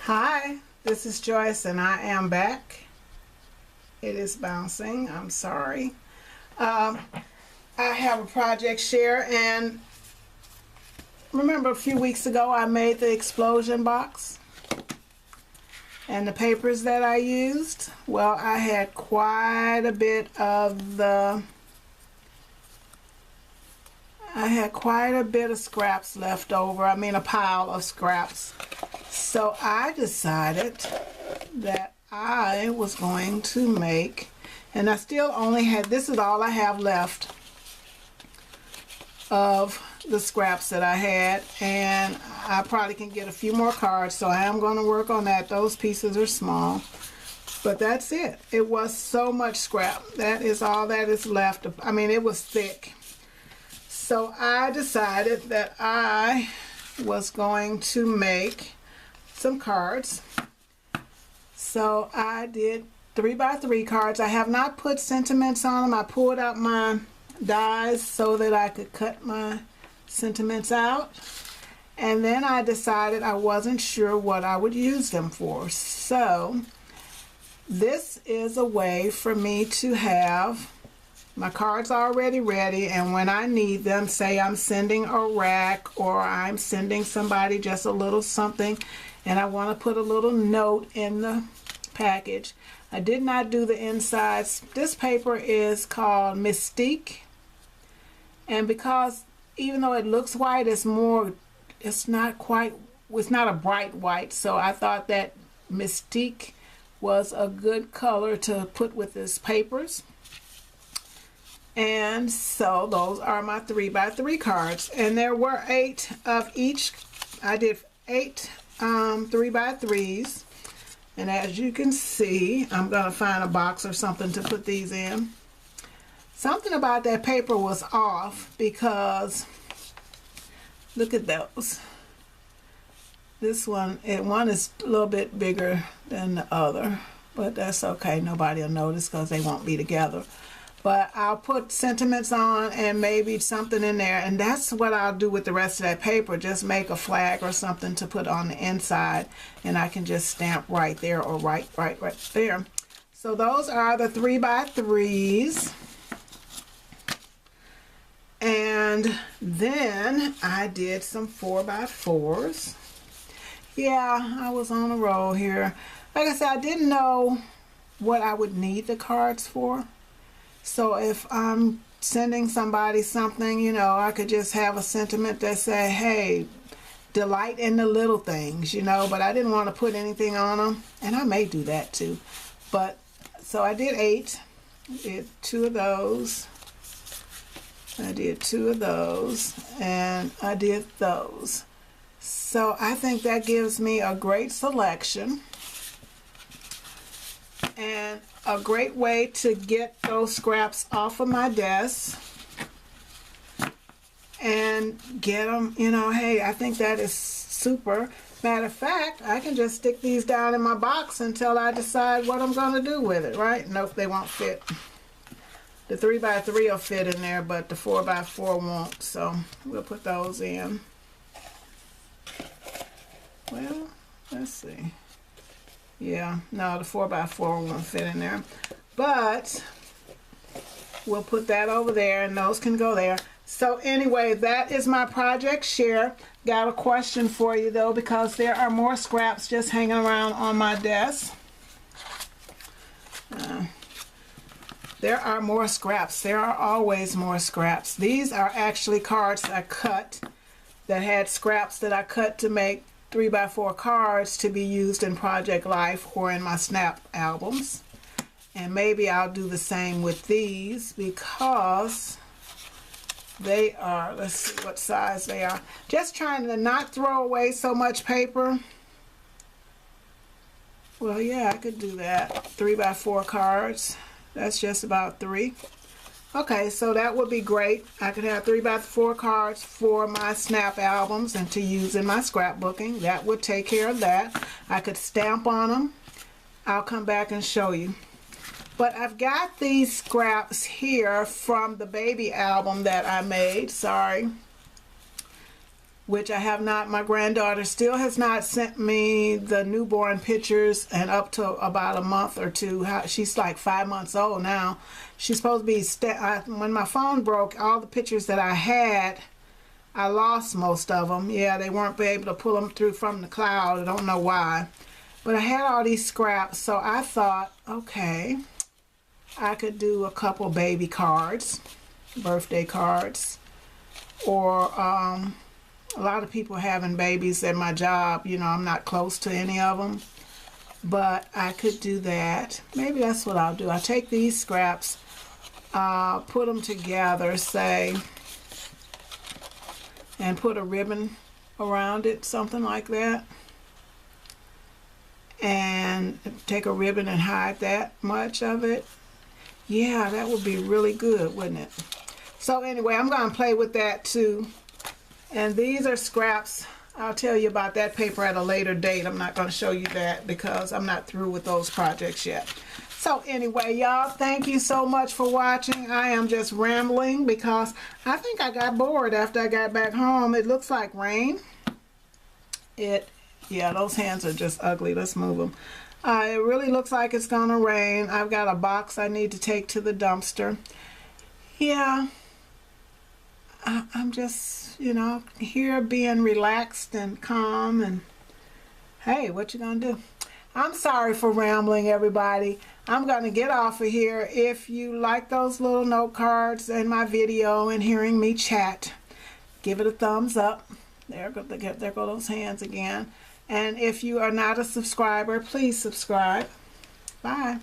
Hi, this is Joyce and I am back. It is bouncing, I'm sorry. I have a project share, and remember a few weeks ago I made the explosion box and the papers that I used? Well, I had quite a bit of scraps left over. I mean, a pile of scraps. So I decided that I was going to make, and I still only had, this is all I have left of the scraps that I had, and I probably can get a few more cards, so I am going to work on that. Those pieces are small, but that's it. It was so much scrap. That is all that is left. I mean, it was thick. So I decided that I was going to make some cards. So I did 3x3 cards. I have not put sentiments on them. I pulled out my dies so that I could cut my sentiments out, and then I decided I wasn't sure what I would use them for. So this is a way for me to have my cards already ready, and when I need them, say I'm sending a rack or I'm sending somebody just a little something and I want to put a little note in the package. I did not do the insides. This paper is called Mystique, and because even though it looks white, it's not a bright white, so I thought that Mystique was a good color to put with this papers. And so those are my 3x3 cards, and there were 8 of each. I did 8 3x3s, and as you can see, I'm gonna find a box or something to put these in. Something about that paper was off, because look at those. This one is a little bit bigger than the other, but that's okay. Nobody will notice because they won't be together. But I'll put sentiments on and maybe something in there, and that's what I'll do with the rest of that paper. Just make a flag or something to put on the inside, and I can just stamp right there or right there. So those are the 3x3s. And then I did some 4x4s. Yeah, I was on a roll here. Like I said, I didn't know what I would need the cards for. So if I'm sending somebody something, you know, I could just have a sentiment that say, hey, delight in the little things, you know, but I didn't want to put anything on them, and I may do that too. But so I did 8. I did 2 of those. I did 2 of those, and I did those. So I think that gives me a great selection and a great way to get those scraps off of my desk and get them, you know. Hey, I think that is super. Matter of fact, I can just stick these down in my box until I decide what I'm going to do with it, right? Nope, they won't fit. The 3x3 will fit in there, but the 4x4 won't, so we'll put those in. Well, let's see. Yeah, no, the 4x4 won't fit in there, but we'll put that over there, and those can go there. So anyway, that is my project share. Got a question for you though, because there are more scraps just hanging around on my desk. There are more scraps. There are always more scraps. These are actually cards I cut that had scraps that I cut to make 3x4 cards to be used in Project Life or in my Snap albums. And maybe I'll do the same with these, because they are, let's see what size they are. Just trying to not throw away so much paper. Well, yeah, I could do that. 3x4 cards. That's just about 3. Okay, so that would be great. I could have 3x4 cards for my Snap albums and to use in my scrapbooking. That would take care of that. I could stamp on them. I'll come back and show you. But I've got these scraps here from the baby album that I made. Sorry. which I have not. My granddaughter still has not sent me the newborn pictures, and up to about a month or two. She's like 5 months old now. She's supposed to be, when my phone broke, all the pictures that I had, I lost most of them. Yeah, they weren't able to pull them through from the cloud. I don't know why. But I had all these scraps, so I thought, okay, I could do a couple baby cards, birthday cards, or a lot of people having babies at my job. You know, I'm not close to any of them, but I could do that. Maybe that's what I'll do. I'll take these scraps, put them together, say, and put a ribbon around it, something like that. And take a ribbon and hide that much of it. Yeah, that would be really good, wouldn't it? So anyway, I'm going to play with that too. And these are scraps. I'll tell you about that paper at a later date. I'm not going to show you that because I'm not through with those projects yet. So anyway, y'all, thank you so much for watching. I am just rambling because I think I got bored after I got back home. It looks like rain. Yeah, those hands are just ugly. Let's move them. It really looks like it's gonna rain. I've got a box I need to take to the dumpster. Yeah, I'm just, you know, here being relaxed and calm, and hey, what you gonna do? I'm sorry for rambling, everybody. I'm gonna get off of here. If you like those little note cards and my video and hearing me chat, give it a thumbs up. There go those hands again. And if you are not a subscriber, please subscribe. Bye.